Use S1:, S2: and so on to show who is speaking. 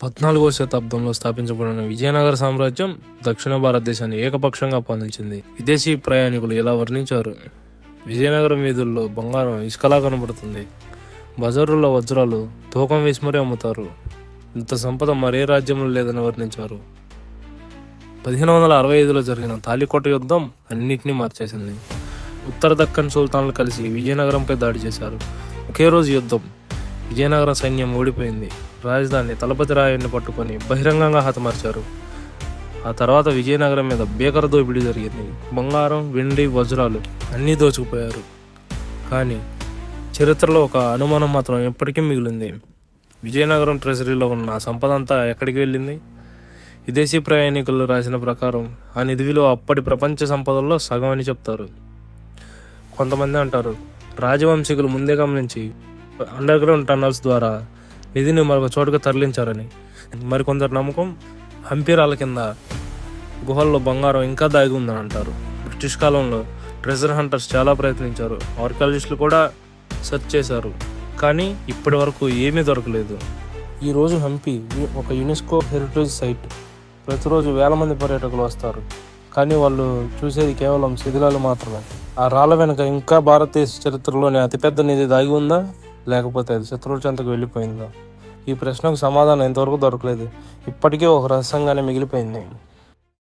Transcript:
S1: 14వ శతాబ్దంలో స్థాపించబడిన విజయనగర సామ్రాజ్యం దక్షిణ భారతదేశాన్ని ఏకపక్షంగా పాలించింది. విదేశీ ప్రయాణికులు ఇలా వర్ణించారు: విజయనగరం వీధుల్లో బంగారం ఇసుకలా కనబడుతుంది. బజారుల్లో వజ్రాలు తూకం వేసి మరీ అమ్ముతారు. ఇంత సంపద మరే రాజ్యంలో లేదని వర్ణించారు. 1565లో జరిగిన తాళికోట యుద్ధం అన్నింటినీ మార్చేసింది. ఉత్తర దక్కన్ సుల్తాన్లు కలిసి విజయనగరంపై దాడి చేశారు. ఒకే రోజు యుద్ధం. విజయనగరం సైన్యం ఓడిపోయింది. రాజధాని తలపతి రాయుడిని పట్టుకొని బహిరంగంగా హతమార్చారు. ఆ తర్వాత విజయనగరం మీద భీకర దోపిడీ జరిగింది. బంగారం, వెండి, వజ్రాలు అన్నీ దోచుకుపోయారు. కానీ చరిత్రలో ఒక అనుమానం మాత్రం ఎప్పటికీ మిగిలింది: విజయనగరం ట్రెజరీలో ఉన్న సంపద అంతా ఎక్కడికి వెళ్ళింది? విదేశీ ప్రయాణికులు రాసిన ప్రకారం ఆ నిధి విలువ అప్పటి ప్రపంచ సంపదల్లో సగం అని చెప్తారు. కొంతమంది అంటారు రాజవంశీకులు ముందే గమనించి అండర్ గ్రౌండ్ టన్నల్స్ ద్వారా నిధిని మరొక చోటుకు తరలించారని. మరికొందరు నమ్మకం హంపీరాల కింద గుహల్లో బంగారం ఇంకా దాగి ఉందని అంటారు. బ్రిటిష్ కాలంలో ట్రెజర్ హంటర్స్ చాలా ప్రయత్నించారు. ఆర్కియాలజిస్టులు కూడా సెర్చ్ చేశారు, కానీ ఇప్పటి వరకు ఏమీ దొరకలేదు. ఈరోజు హంపి ఒక యునెస్కో హెరిటేజ్ సైట్. ప్రతిరోజు వేల మంది పర్యాటకులు వస్తారు, కానీ వాళ్ళు చూసేది కేవలం శిథిలాలు మాత్రమే. ఆ రాళ్ళ వెనుక ఇంకా భారతదేశ చరిత్రలోని అతిపెద్ద నిధి దాగి ఉందా, లేకపోతే అది శత్రువుల చెంతకు వెళ్ళిపోయిందా? ఈ ప్రశ్నకు సమాధానం ఇంతవరకు దొరకలేదు. ఇప్పటికే ఒక రహస్యంగానే మిగిలిపోయింది.